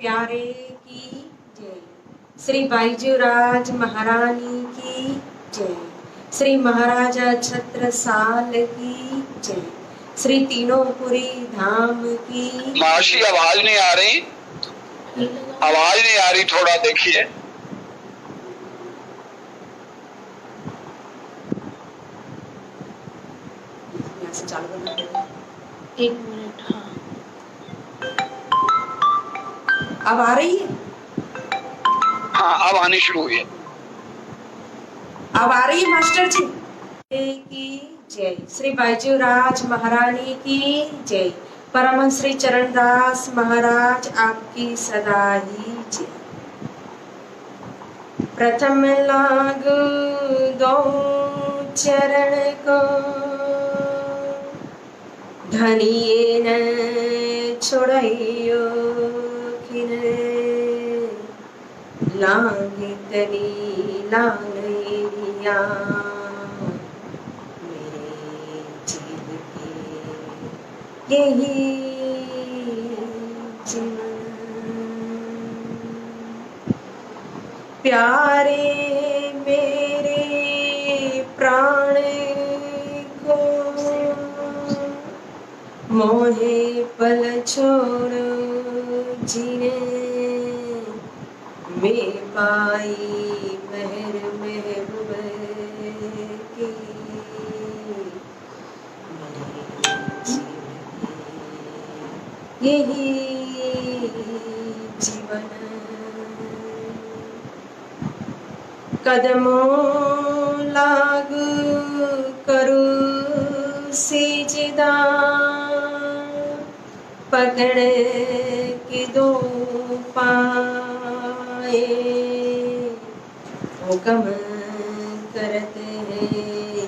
प्यारे की जय। श्री बाईजूराज महारानी की जय। श्री महाराजा छत्रसाल की जय। श्री तीनोंपुरी धाम की। मासी आवाज नहीं आ रही, आवाज नहीं आ रही, थोड़ा देखिए। एक मिनट। हाँ, अब आ रही है? हाँ, अब आनी शुरू हुई है। अब आ रही है मास्टर जी की जय। श्री बाईजूराज महारानी की जय। परमहंस श्री चरणदास महाराज आपकी सदा ही जय। प्रथम लागू दो चरण को, धनिये न छोड़ियो खिन, लागे तनी लालिया मेरे जीव के यही जीवन। प्यारे मेरे प्राण को, मोहे पल छोड़ो जीने, मैं पाई मेहर महबूब की मेरे जीवन के यही जीवन। कदमों लागू करू सिजदा, पकड़ के दो पाए, हुक्म करते हैं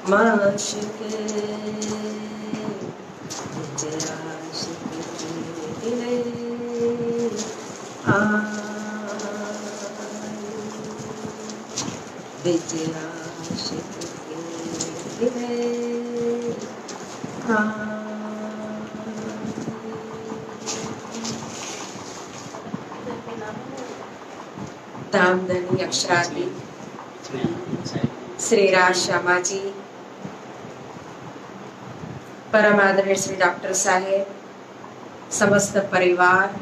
माशिक, आशिक के दिल आए, आशिक के दिल आए। धामधनी अक्षरादी श्री राज श्यामा जी, परम आदरणीय श्री डॉक्टर साहेब, समस्त परिवार,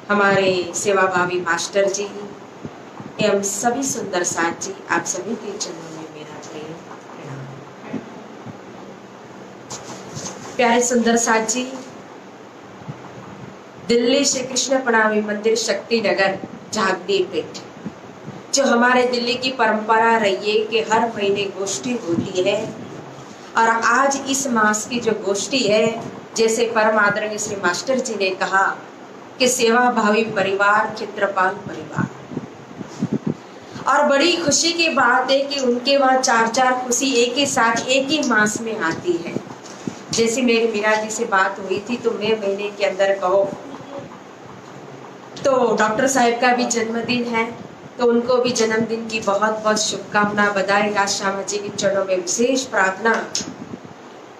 हमारे सेवाभावी मास्टर जी एवं सभी सुंदर साथ जी, आप सभी के चरणों में मेरा प्रेम प्रणाम। प्यारे सुंदर साथ जी, दिल्ली श्री कृष्ण प्रणामी मंदिर शक्ति नगर झागदी पीठ, जो हमारे दिल्ली की परंपरा रही है कि हर महीने गोष्ठी होती है, और आज इस मास की जो गोष्ठी है, जैसे परम आदरणीय श्री मास्टर जी ने कहा कि सेवा भावी परिवार क्षेत्रपाल परिवार, और बड़ी खुशी की बात है कि उनके वहाँ चार खुशी एक ही साथ एक ही मास में आती है। जैसे मेरी मीरा जी से बात हुई थी तो मैं महीने के अंदर कहो तो डॉक्टर साहब का भी जन्मदिन है, तो उनको भी जन्मदिन की बहुत बहुत शुभकामना, बधाई। राज श्यामा जी के चरणों में विशेष प्रार्थना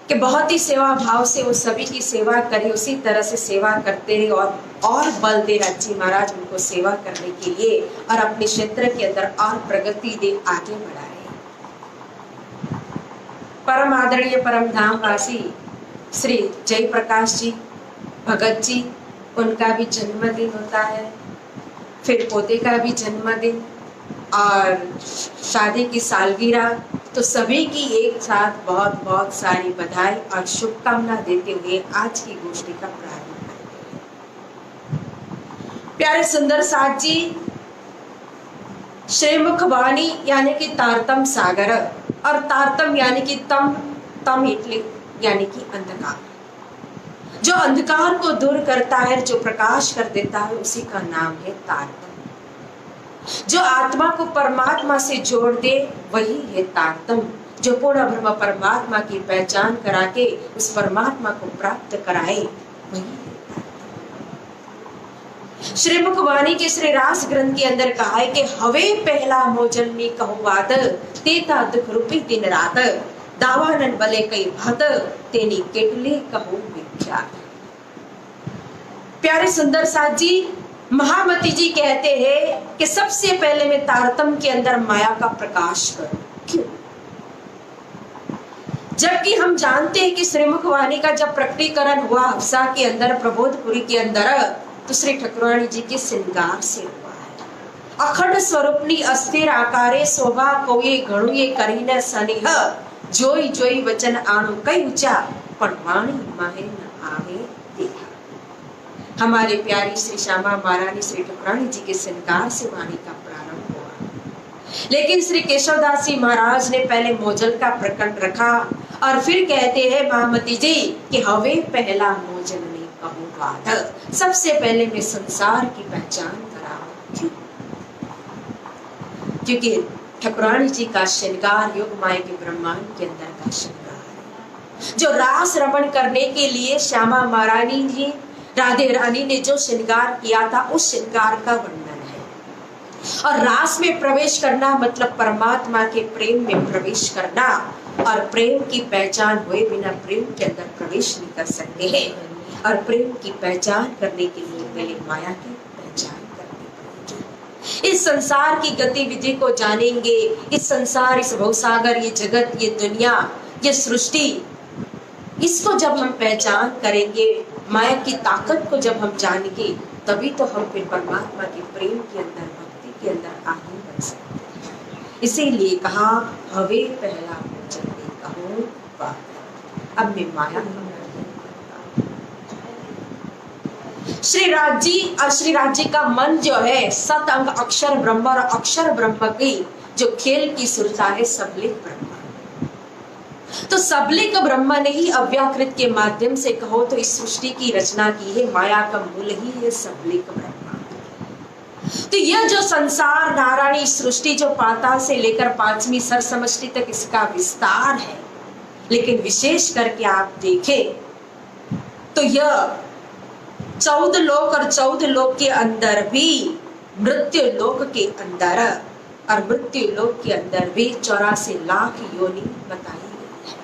कि बहुत ही सेवा भाव से वो सभी की सेवा करे, उसी तरह से सेवा करते रहे और बल दे राज जी महाराज उनको सेवा करने के लिए, और अपने क्षेत्र के अंदर और प्रगति दे, आगे बढ़ाए। परम आदरणीय परम धाम वासी श्री जय प्रकाश जी भगत जी, उनका भी जन्मदिन होता है, फिर पोते का भी जन्मदिन और शादी की सालगिरह, तो सभी की एक साथ बहुत बहुत सारी बधाई और शुभकामना देते हुए आज की गोष्ठी का प्रारंभ करते हैं। प्यारे सुंदर साथ जी, श्रीमुख वाणी यानी कि तारतम सागर, और तारतम यानी कि तम इटली यानी कि अंधकार, जो अंधकार को दूर करता है, जो प्रकाश कर देता है, उसी का नाम है तारतम। जो आत्मा को परमात्मा से जोड़ दे वही है तारतम, जो पूर्ण ब्रह्म परमात्मा की पहचान करा के उस परमात्मा को प्राप्त कराए वही है तारतम। श्रीमुख वाणी के श्री रास ग्रंथ के अंदर कहा है कि हवे पहला मोजन ने कहू बात, तेता दुख रूपी दिन रात, दावानन बले कई भात, तेनी केटले कहू विख्यात। प्यारे सुंदर साथ जी, महामती जी कहते हैं कि सबसे पहले मैं तारतम्य के अंदर माया का प्रकाश करूं। क्यों? जबकि हम जानते हैं कि श्रीमुख वाणी का जब प्रकटीकरण हुआ हफ्सा के अंदर, प्रबोधपुरी के अंदर, तो श्री ठाकुराणी जी के श्रृंगार से हुआ है। अखंड स्वरूपनी अस्थिर आकारे शोभा कोई घणुए करीने सनिह, जोई जोई वचन आणु कई ऊंचा, पण वाणी माहे न आवे देखा। हमारे प्यारी श्री श्यामा महारानी श्री ठाकुराणी जी के श्रृंगार से वाणी का प्रारंभ हुआ। लेकिन श्री केशवदास जी महाराज ने पहले मोजल का प्रकरण रखा और फिर कहते हैं महामती जी कि हवे पहला मोजल ने कहूं बात, सबसे पहले मैं संसार की पहचान कराऊं। क्यों? क्योंकि ठाकुराणी जी का श्रृंगार योग माया के ब्रह्मांड के अंदर का श्रृंगार है। जो रास रमण करने के लिए श्यामा महारानी जी राधे रानी ने जो श्रृंगार किया था, उस श्रृंगार का वर्णन है। और रास में प्रवेश करना मतलब परमात्मा के प्रेम में प्रवेश करना, और प्रेम की पहचान हुए बिना प्रेम के अंदर प्रवेश नहीं कर सकते हैं। और प्रेम की पहचान करने के लिए पहले माया की पहचान करनी पड़ेगी। इस संसार की गतिविधि को जानेंगे, इस संसार, इस भवसागर, ये जगत, ये दुनिया, ये सृष्टि, इसको जब हम पहचान करेंगे, माया की ताकत को जब हम जानेंगे, तभी तो हम फिर परमात्मा के प्रेम के अंदर, भक्ति के अंदर आगे बढ़ सकते हैं। इसीलिए कहा हवे पहला मोचन ने कहूं बात। अब मैं माया का श्री राज जी का मन जो है सत अंग अक्षर ब्रह्म, और अक्षर ब्रह्म की जो खेल की सुरता है सबलिक ब्रह्म। तो सबलिक ब्रह्म ने ही अव्याकृत के माध्यम से कहो तो इस सृष्टि की रचना की है। माया का मूल ही है सबलिक ब्रह्म। तो यह जो संसार नारायणी सृष्टि जो पाताल से लेकर पांचवी सर समष्टि तक इसका विस्तार है। लेकिन विशेष करके आप देखें तो यह 14 लोक और 14 लोक के अंदर भी मृत्यु लोक के अंदर, और मृत्यु लोक के अंदर भी 84 लाख योनि बताई गई है।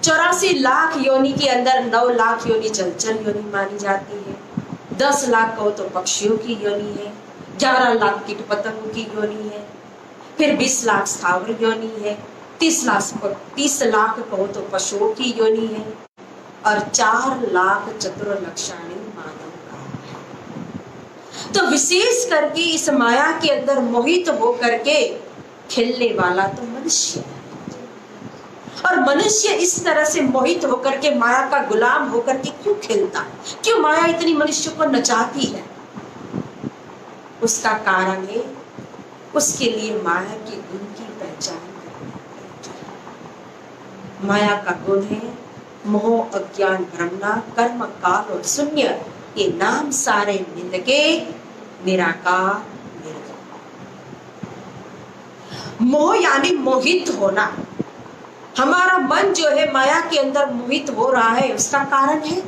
84 लाख योनि के अंदर 9 लाख योनि जलचर योनि मानी जाती है, 10 लाख कहो तो पक्षियों की योनि है, 11 लाख कीट पतंगों की योनि है, फिर 20 लाख स्थावर योनि है, 30 लाख कहो तो पशुओं की योनि है, और 4 लाख चतुर्लक्षाणी मानव का है। तो विशेष करके इस माया के अंदर मोहित होकर के खेलने वाला तो मनुष्य है। और मनुष्य इस तरह से मोहित होकर के माया का गुलाम होकर के क्यों खेलता है? क्यों माया इतनी मनुष्य को नचाती है? उसका कारण है उसके लिए माया के गुण की पहचान करनी। माया का गुण है मोह, अज्ञान, भ्रमना, कर्म, काल और शून्य। ये नाम सारे निंदके निराकार निर्गुण। मोह यानी मोहित होना। हमारा मन जो है माया के अंदर मोहित हो रहा है, उसका कारण है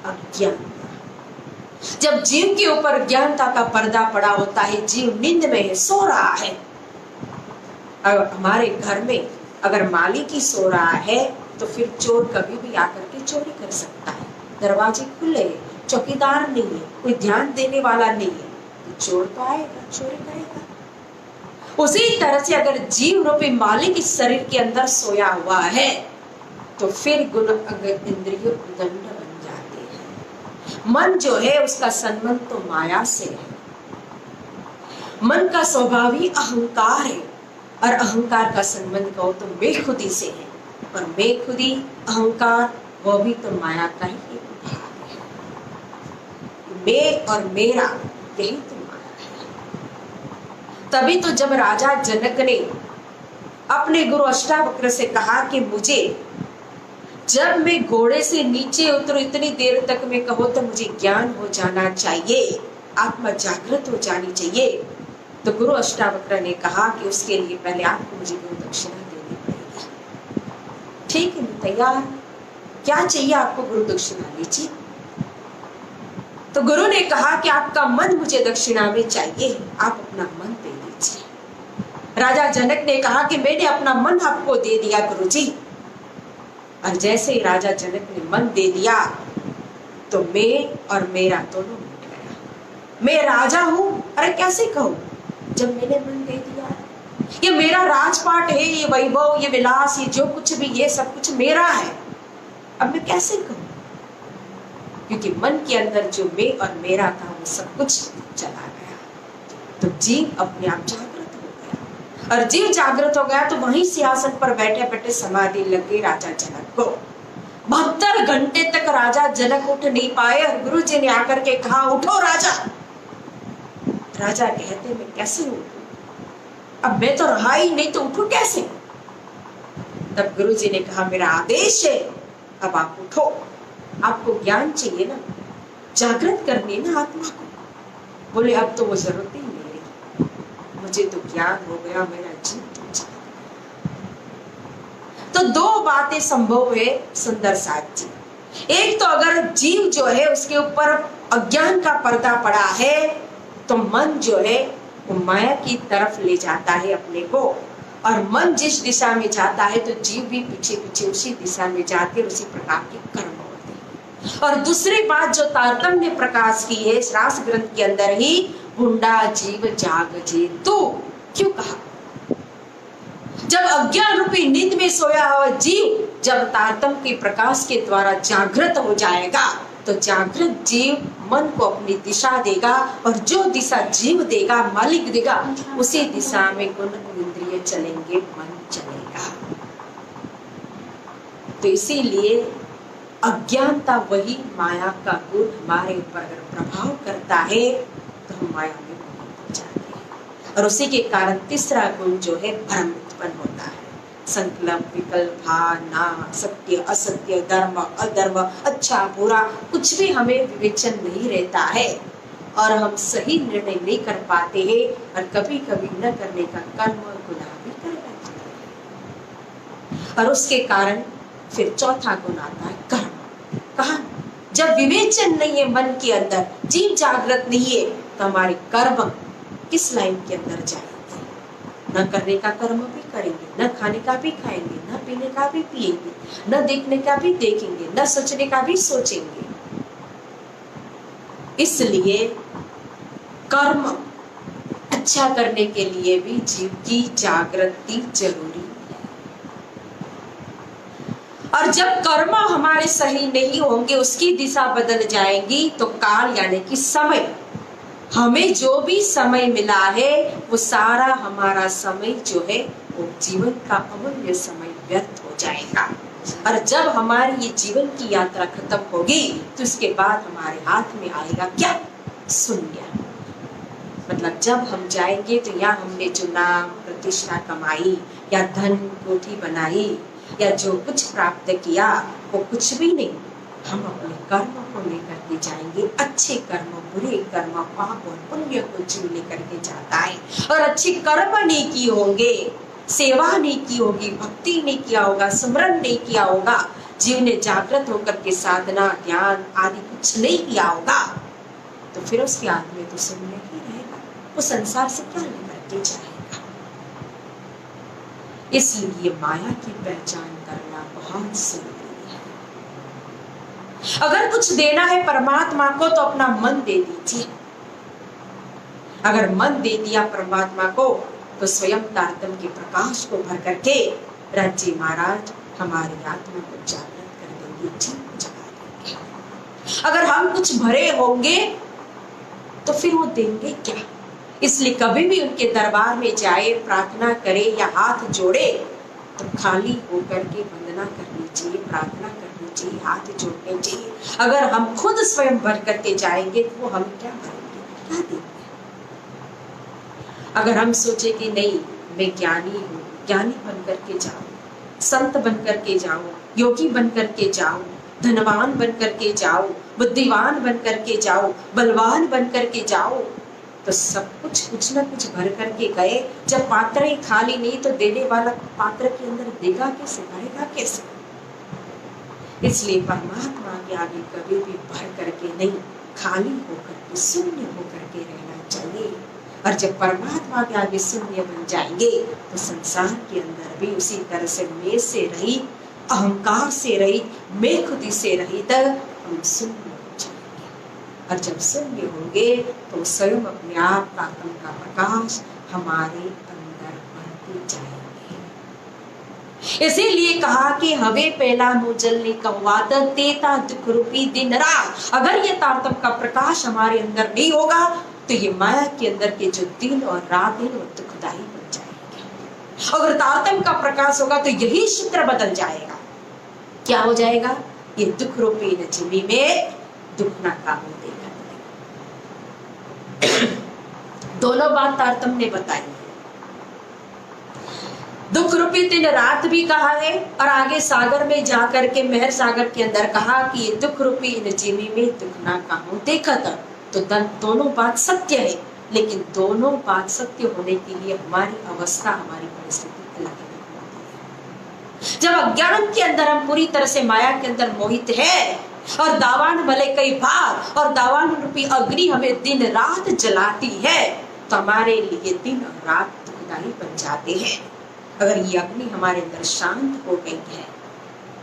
अज्ञान। जब जीव के ऊपर ज्ञानता का पर्दा पड़ा होता है, जीव नींद में है, सो रहा है। और हमारे घर में अगर मालिक ही सो रहा है तो फिर चोर कभी भी आकर के चोरी कर सकता है। दरवाजे खुले, चौकीदार नहीं है, कोई ध्यान देने वाला नहीं है, तो चोर तो आएगा, चोरी करेगा। उसी तरह से अगर जीव रूपी मालिक इस शरीर के अंदर सोया हुआ है तो फिर गुण इंद्रियों दंड बन जाते हैं। मन जो है उसका संबंध तो माया से है। मन का स्वभाव ही अहंकार है, और अहंकार का संबंध कहो तो बेखुदी से है, और बेखुदी अहंकार वो भी तो माया का ही एक भाग है। मैं और मेरा यही तो माया है। तभी तो जब राजा जनक ने अपने गुरु अष्टावक्र से कहा कि मुझे जब मैं घोड़े से नीचे उतरूं इतनी देर तक मैं कहो तो मुझे ज्ञान हो जाना चाहिए, आत्मा जागृत हो जानी चाहिए, तो गुरु अष्टावक्र ने कहा कि उसके लिए पहले आपको मुझे गुरु दक्षिणा देनी पड़ेगी। ठीक है, मैं तैयार। क्या चाहिए आपको? गुरु दक्षिणा लीजिए। तो गुरु ने कहा कि आपका मन मुझे दक्षिणा में चाहिए, आप अपना मन दे दीजिए। राजा जनक ने कहा कि मैंने अपना मन आपको दे दिया गुरुजी। और जैसे ही राजा जनक ने मन दे दिया तो मैं और मेरा दोनों मिट गया। मैं राजा हूं, अरे कैसे कहूं जब मैंने मन दे दिया। ये मेरा राजपाट है, ये वैभव, ये विलास, ये जो कुछ भी, ये सब कुछ मेरा है। अब मैं कैसे कहूं, क्योंकि मन के अंदर जो मैं और मेरा था वो सब कुछ चला गया। तो जीव अपने आप जागृत हो गया, और जीव जागृत हो गया तो वहीं सिंहासन पर बैठे बैठे समाधि लग गई राजा जनक को। 72 घंटे तक राजा जनक उठ नहीं पाए, और गुरु जी ने आकर के कहा, उठो राजा। राजा कहते, मैं कैसे उठूं, अब मैं तो रहा ही नहीं, तो उठूं कैसे। तब गुरु जी ने कहा, मेरा आदेश है, अब आप उठो। आपको ज्ञान चाहिए ना, जागृत करनी ना आत्मा को। बोले, अब तो वो जरूरत ही नहीं रही, मुझे तो ज्ञान हो गया, मेरा जीव तो जाग गया। तो दो बातें संभव है सुंदर साथ जी। एक तो अगर जीव जो है उसके ऊपर अज्ञान का पर्दा पड़ा है, तो मन जो है वो माया की तरफ ले जाता है अपने को, और मन जिस दिशा में जाता है तो जीव भी पीछे पीछे उसी दिशा में जाते, उसी प्रकार के कर्म होते हैं। और दूसरी बात जो तारतम्य प्रकाश की है श्रास ग्रंथ के अंदर ही, बुंडा जीव जाग जे तू, क्यों कहा। जब अज्ञान रूपी नींद में सोया हुआ जीव जब तारतम्य के प्रकाश के द्वारा जागृत हो जाएगा, तो जागृत जीव मन को अपनी दिशा देगा, और जो दिशा जीव देगा, मालिक देगा, उसी दिशा में गुण इंद्रिय चलेंगे, मन चलेगा। तो इसीलिए अज्ञानता वही माया का गुण हमारे ऊपर अगर प्रभाव करता है तो हम माया में हो जाते हैं, और उसी के कारण तीसरा गुण जो है भ्रम उत्पन्न होता है। संकल्प, विकल्प, भावना, सत्य असत्य, धर्म अधर्म, अच्छा बुरा, कुछ भी हमें विवेचन नहीं रहता है, और हम सही निर्णय नहीं कर पाते हैं, और कभी कभी न करने का कर्म और गुनाह भी कर बैठते हैं। और उसके कारण फिर चौथा गुण आता है कर्म। कहा, जब विवेचन नहीं है मन के अंदर, जीव जागृत नहीं है, तो हमारे कर्म किस लाइन के अंदर जाएंगे। न करने का कर्म भी करेंगे, न खाने का भी खाएंगे, न पीने का भी पिएंगे, न देखने का भी देखेंगे, न सोचने का भी सोचेंगे। इसलिए कर्म अच्छा करने के लिए भी जीव की जागृति जरूरी है। और जब कर्म हमारे सही नहीं होंगे, उसकी दिशा बदल जाएगी, तो काल यानी कि समय, हमें जो भी समय मिला है वो सारा हमारा समय जो है वो जीवन का अमूल्य समय व्यर्थ हो जाएगा। और जब हमारी ये जीवन की यात्रा खत्म होगी, तो उसके बाद हमारे हाथ में आएगा क्या, शून्य। मतलब जब हम जाएंगे तो यहाँ हमने जो नाम प्रतिष्ठा कमाई, या धन कोठी बनाई, या जो कुछ प्राप्त किया, वो कुछ भी नहीं। हम अपने कर्म को लेकर के जाएंगे, अच्छे कर्म, बुरे कर्म, पाप और पुण्य को जीव लेकर के जाता है। और अच्छे कर्म नहीं किए होंगे, सेवा नहीं की होगी, भक्ति नहीं किया होगा, स्मरण नहीं किया होगा, जीव ने जागृत होकर के साधना ध्यान आदि कुछ नहीं किया होगा, तो फिर उसके हाथ में तो शून्य ही रहेगा। वो संसार से क्या लेकर के जाएगा। इसलिए माया की पहचान करना बहुत जरूरी है। अगर कुछ देना है परमात्मा को तो अपना मन दे दीजिए। अगर मन दे दिया परमात्मा को तो स्वयं तारतम्य के प्रकाश को भर करके राज्य महाराज हमारी आत्मा को जागृत कर देंगे, जीव जगा देंगे। अगर हम कुछ भरे होंगे तो फिर वो देंगे क्या। इसलिए कभी भी उनके दरबार में जाए, प्रार्थना करे या हाथ जोड़े तो खाली होकर के वंदना करनी चाहिए, प्रार्थना करनी चाहिए, हाथ जोड़ने चाहिए। अगर हम खुद स्वयं भर करके जाएंगे तो वो हम क्या भरेंगे, क्या देंगे। अगर हम सोचे कि नहीं मैं ज्ञानी हूँ, ज्ञानी बन करके जाऊं, संत बन करके जाऊं, योगी बन करके जाऊं, धनवान बन करके जाऊं, बुद्धिवान बन करके जाऊं, बलवान बन करके जाऊं, तो सब कुछ न कुछ भर करके गए। जब पात्र ही खाली नहीं तो देने वाला पात्र के अंदर देगा कैसे, भरेगा कैसे। इसलिए परमात्मा के आगे कभी भी भर करके नहीं, खाली होकर के शून्य होकर के रहना चाहिए। और जब परमात्मा के आगे शून्य बन जाएंगे तो संसार के अंदर भी उसी तरह से मैं से रहित, अहंकार से रहित, मैं खुदी से रहित हम शून्य हो जाएंगे। और जब शून्य होंगे तो स्वयं अपने आप तारतम का प्रकाश हमारे अंदर बढ़ते जाएंगे। इसीलिए कहा कि हवे पहला मोजलने का वादन तेता दुख रूपी दिन रात। अगर ये तारतम का प्रकाश हमारे अंदर नहीं होगा तो ये माया के अंदर के जो दिन और रात है वो दुखदायी बन जाएंगे। अगर तारतम का प्रकाश होगा तो यही चित्र बदल जाएगा। क्या हो जाएगा? ये दुख रूपी नजीबी में दुख ना काम देगा। दोनों बात तारतम ने बताई। दुख रूपी दिन रात भी कहा है और आगे सागर में जाकर के मेहर सागर के अंदर कहा कि ये दुख रूपी नजीबी में दुख ना काम देखा था। तो दोनों बात सत्य है, लेकिन दोनों बात सत्य होने के लिए हमारी अवस्था, हमारी परिस्थिति अलग है। जब अज्ञान के अंदर हम पूरी तरह से माया के अंदर मोहित है और दावान भले कई भाग और दावान रूपी अग्नि हमें दिन रात जलाती है तो हमारे लिए दिन और रात दुखदायी बन जाते हैं। अगर ये अग्नि हमारे अंदर शांत हो गई है,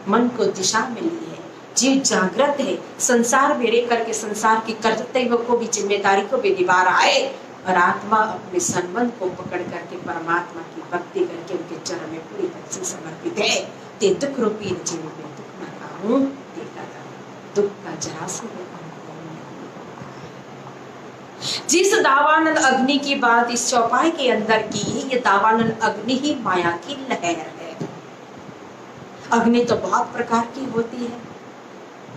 मन को दिशा मिली है, जीव जागृत है, संसार में रह करके संसार की कर्तव्य को भी, जिम्मेदारी को भी निभा रहा है और आत्मा अपने संबंध को पकड़ करके परमात्मा की भक्ति करके उनके चरण में पूरी तरह से समर्पित है, ते दुख रूपी जीवन में दुख न काहूं देखा था। दुख का जरा सा जिस दावानल अग्नि की बात इस चौपाई के अंदर की, ये दावानल अग्नि ही माया की लहर है। अग्नि तो बहुत प्रकार की होती है।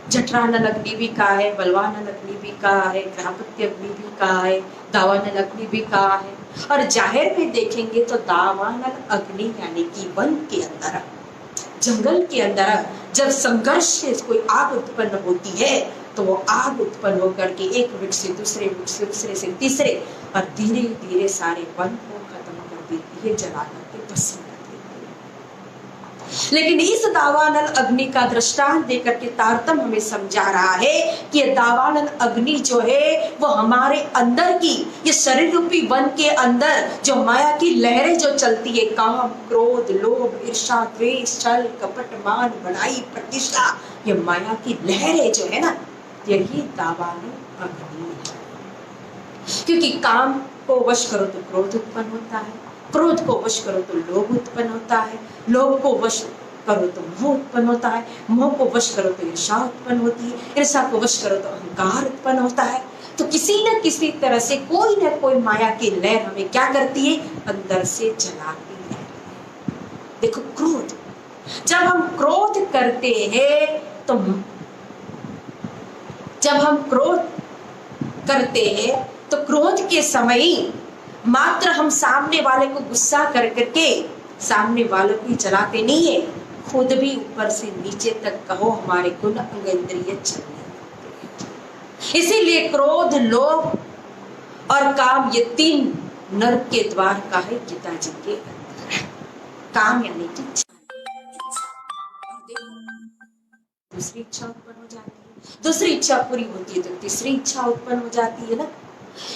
जठरानल अग्नि भी कहा है, बलवानल अग्नि भी कहा है, ग्राहपत्य अग्नि भी कहा है, दावानल अग्नि भी कहा है। और जाहिर में देखेंगे तो दावानल अग्नि यानी कि वन के अंदर, जंगल के अंदर जब संघर्ष से कोई आग उत्पन्न होती है तो वो आग उत्पन्न होकर के एक वृक्ष से दूसरे वृक्ष से दूसरे से तीसरे और धीरे धीरे सारे वन को खत्म कर देती है, जला करके भस्म कर देती है। लेकिन इस दावानल अग्नि का दृष्टांत देकर के तारतम हमें समझा रहा है कि ये दावानल अग्नि जो है वो हमारे अंदर की, ये शरीर रूपी वन के अंदर जो माया की लहरें जो चलती है, काम, क्रोध, लोभ, ईर्ष्या, द्वेष, छल, कपट, मान, बड़ाई, प्रतिष्ठा, ये माया की लहरें जो है ना, यही दावानल अग्नि है। क्योंकि काम को वश करो तो क्रोध उत्पन्न होता है, क्रोध को वश करो तो लोभ उत्पन्न होता है, लोभ को वश करो तो मोह उत्पन्न होता है, मोह को वश करो तो ईर्ष्या उत्पन्न होती है, ईर्ष्या को वश करो तो अहंकार उत्पन्न होता है। तो किसी न किसी तरह से कोई न कोई माया की लहर हमें क्या करती है? अंदर से जलाती है। देखो क्रोध, जब हम क्रोध करते हैं तो जब हम क्रोध करते हैं तो क्रोध के समय मात्र हम सामने वाले को गुस्सा कर करके सामने वालों को जलाते नहीं है, खुद भी ऊपर से नीचे तक कहो हमारे गुण अंग इंद्रिय चलने। इसीलिए क्रोध, लोभ और काम ये तीन नर्क के द्वार का है गीता जी के अंदर। काम यानी कि दूसरी इच्छा उत्पन्न हो जाती है, दूसरी इच्छा पूरी होती है तो तीसरी इच्छा उत्पन्न हो जाती है ना।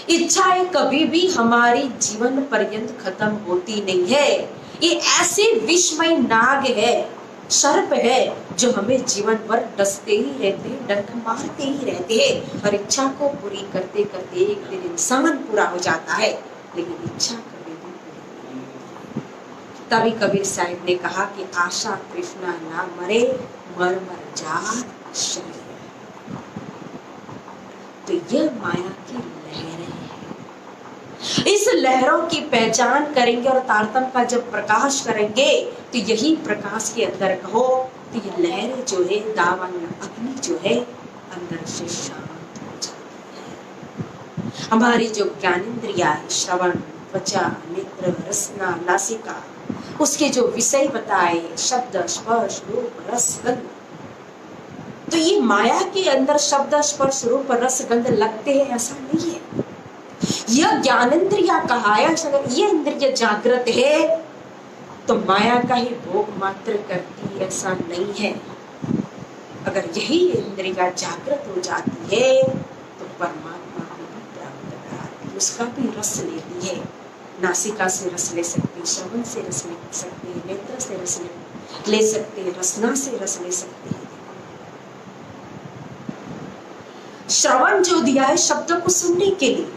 इच्छाएं कभी भी हमारे जीवन पर्यंत खत्म होती नहीं है। ये ऐसे विषमय नाग है, सर्प है, जो हमें जीवन भर डसते ही रहते हैं, डंक मारते ही रहते हैं और इच्छा को पूरी करते करते एक दिन इंसान पूरा हो जाता है, लेकिन इच्छा कभी भी पूरी नहीं होती। तभी कबीर साहिब ने कहा कि आशा तृष्णा ना मरे, मर मर जात शरीर। तो यह माया की लहरें हैं। इस लहरों की पहचान करेंगे और तारतम का जब प्रकाश करेंगे तो यही प्रकाश के अंदर कहो तो ये लहरें जो है, दावानल अग्नि जो है, अंदर से शांत हो जाती है। हमारी जो ज्ञानेंद्रिया है, श्रवण, त्वचा, नेत्र, रसना, नासिका, उसके जो विषय बताए, शब्द, स्पर्श, रूप, रस, गंध, तो ये माया के अंदर शब्द, स्पर्श, रूप, रस, गंध लगते हैं ऐसा नहीं है। यह ज्ञानेंद्रिया कहा है, अगर ये इंद्रिय जागृत है तो माया का ही भोग मात्र करती ऐसा नहीं है। अगर यही इंद्रिया जागृत हो जाती है तो परमात्मा को भी प्राप्त कराती है, उसका भी रस लेती है। नासिका से रस ले सकती है, श्रवण से रस ले सकती है, नेत्र से रस ले सकते हैं, रसना से रस ले सकते हैं। श्रवण जो दिया है शब्दों को सुनने के लिए।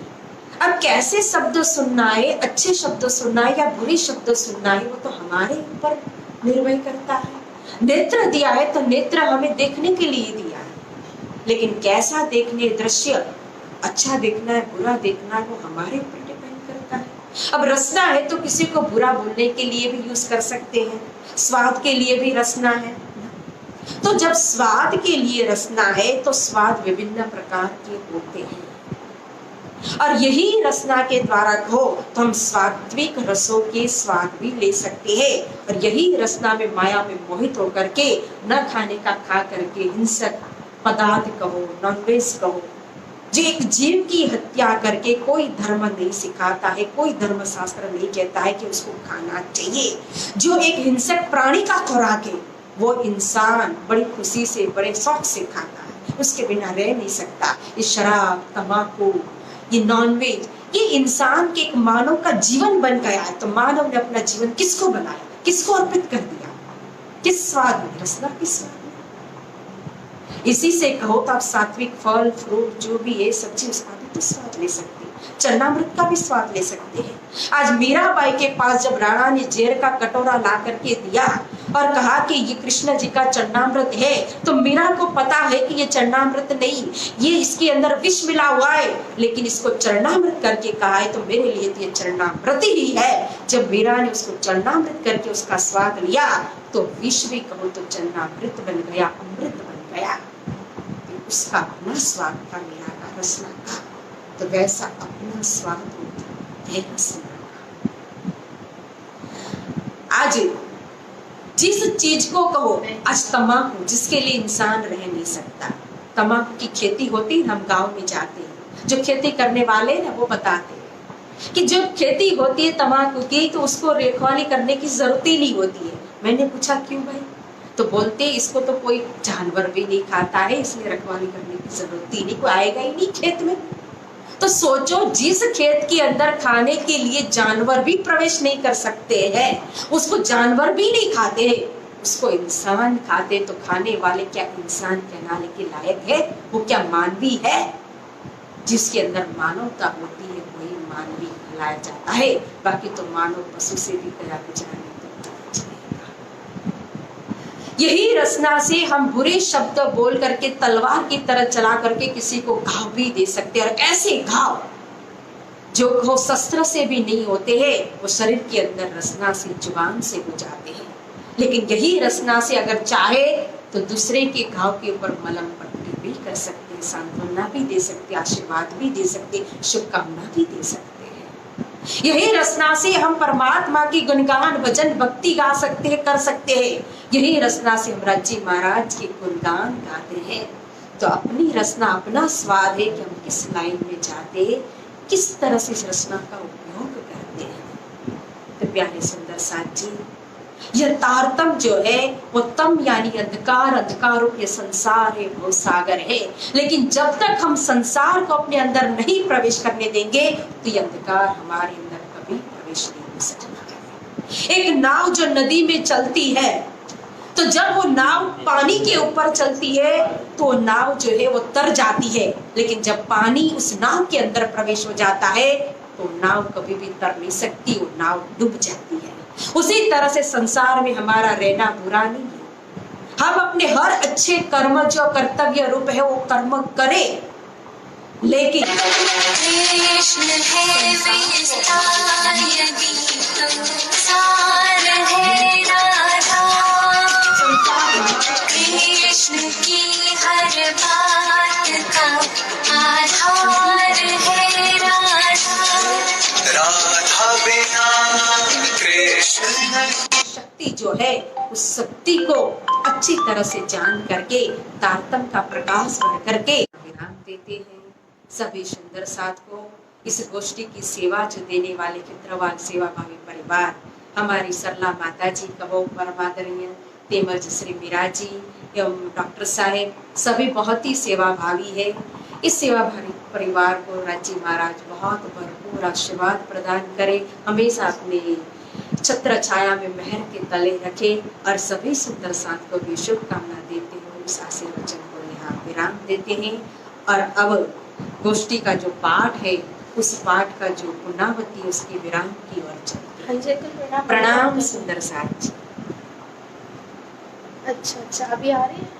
अब कैसे शब्द सुनना है, अच्छे शब्द सुनना है या बुरे शब्द सुनना है, वो तो हमारे ऊपर निर्भर करता है। नेत्र दिया है तो नेत्र हमें देखने के लिए दिया है, लेकिन कैसा देखने, दृश्य अच्छा देखना है बुरा देखना है, वो हमारे ऊपर डिपेंड करता है। अब रसना है तो किसी को बुरा बोलने के लिए भी यूज कर सकते हैं, स्वाद के लिए भी रसना है। तो जब स्वाद के लिए रसना है तो स्वाद विभिन्न प्रकार के होते हैं, और यही रसना के द्वारा कहो तो हम सात्विक रसों के स्वाद भी ले सकते हैं। और यही रसना में माया में मोहित होकर के न खाने का खा करके हिंसक पदार्थ कहो, नॉनवेज कहो, जो एक जीव की हत्या करके कोई धर्म नहीं सिखाता है, कोई धर्म शास्त्र नहीं कहता है कि उसको खाना चाहिए, जो एक हिंसक प्राणी का खुराक है, वो इंसान बड़ी खुशी से बड़े शौक से खाता है, उसके बिना रह नहीं सकता। ये शराब, तंबाकू, ये नॉनवेज, ये इंसान के एक मानव का जीवन बन गया है। तो मानव ने अपना जीवन किसको बनाया, किसको अर्पित कर दिया, किस स्वाद में, रसना किस स्वाद में। इसी से कहो तो आप सात्विक फल फ्रूट जो भी है सब्जी, उसका भी तो स्वाद ले सकते हैं, चरणामृत का भी स्वाद ले सकते हैं। आज मीराबाई के पास जब राणा ने जेर का कटोरा ला करके दिया और कहा कि ये कृष्ण जी का चरणामृत है, तो मीरा को पता है कि ये चरणामृत नहीं, ये इसके अंदर विष मिला हुआ है, लेकिन इसको चरणामृत करके कहा है तो मेरे लिए तो ये चरणामृत ही है। जब मीरा ने उसको चरणामृत करके उसका स्वाद लिया तो विष भी कहो तो चरणामृत बन गया, अमृत बन गया। तो उसका अपना स्वाद था मीरा का, रसना का। तो वैसा अपना स्वाद होता है रसना का। आज जिस चीज को कहो, आज तम्बाकू जिसके लिए इंसान रह नहीं सकता, तम्बाकू की खेती होती है, हम गांव में जाते हैं, जो खेती करने वाले ना वो बताते हैं कि जो खेती होती है तम्बाकू की तो उसको रखवाली करने की जरूरत ही नहीं होती है। मैंने पूछा क्यों भाई, तो बोलते इसको तो कोई जानवर भी नहीं खाता है, इसलिए रखवाली करने की जरूरत ही नहीं, कोई आएगा ही नहीं खेत में। तो सोचो जिस खेत के अंदर खाने के लिए जानवर भी प्रवेश नहीं कर सकते हैं, उसको जानवर भी नहीं खाते हैं, उसको इंसान खाते, तो खाने वाले क्या इंसान कहलाने के लायक है? वो क्या मानवी है? जिसके अंदर मानवता होती है वही मानवी कहलाया जाता है। बाकी तो मानव पशु से भी कहा जाने यही रसना से हम बुरे शब्द बोल करके तलवार की तरह चला करके किसी को घाव भी दे सकते हैं, और ऐसे घाव जो घाव शस्त्र से भी नहीं होते हैं, वो शरीर के अंदर रसना से, जुबान से हो जाते हैं। लेकिन यही रसना से अगर चाहे तो दूसरे के घाव के ऊपर मलम पट्टी भी कर सकते हैं, सांत्वना भी दे सकते, आशीर्वाद भी दे सकते, शुभकामना भी दे सकते हैं। यही रसना से हम परमात्मा की गुणगान भजन भक्ति गा सकते हैं, कर सकते हैं। यही रसना से हम राज्य महाराज के गुणगान गाते हैं। तो अपनी रसना, अपना स्वाद है कि हम किस लाइन में जाते हैं, किस तरह से इस रसना का उपयोग करते हैं। तो प्यारे सुंदर साथ जी, यह तारतम जो है वो तम यानी अंधकार, अंधकार ये संसार है, वो सागर है। लेकिन जब तक हम संसार को अपने अंदर नहीं प्रवेश करने देंगे तो ये अंधकार हमारे अंदर कभी प्रवेश नहीं हो सकता। एक नाव जो नदी में चलती है, तो जब वो नाव पानी के ऊपर चलती है तो नाव जो है वो तर जाती है, लेकिन जब पानी उस नाव के अंदर प्रवेश हो जाता है तो नाव कभी भी तर नहीं सकती, वो नाव डूब जाती है। उसी तरह से संसार में हमारा रहना बुरा नहीं है। हम अपने हर अच्छे कर्म जो कर्तव्य रूप है वो कर्म करें, लेकिन कृष्ण है विस्तार यदि संसार है राधा, कृष्ण की हर बात का आधार है राधा, राधा बिना कृष्ण। शक्ति जो है उस शक्ति को अच्छी तरह से जान करके तारतम का प्रकाश भर करके विराम देते हैं। सभी सुंदर साथ को इस गोष्ठी की सेवा जो देने वाले चित्रवाल सेवा भावी परिवार, हमारी सरला माता जी कहो परमादरणीय तेमज श्री मीरा जी एवं डॉक्टर साहेब, सभी बहुत ही सेवा भावी है। इस सेवा भावी परिवार को राज्य महाराज बहुत भरपूर आशीर्वाद प्रदान करे, हमेशा अपने छत्र छाया में मेहर के तले रखे, और सभी सुंदर साथ को भी शुभकामना देते हुए इस आशीर्वचन को यहाँ विराम देते हैं। और अब गोष्ठी का जो पाठ है, उस पाठ का जो पुण्यवती उसके विराम की ओर चलती हाँ जी अंकल है। प्रणाम सुंदर साथ। अच्छा अभी आ रही है।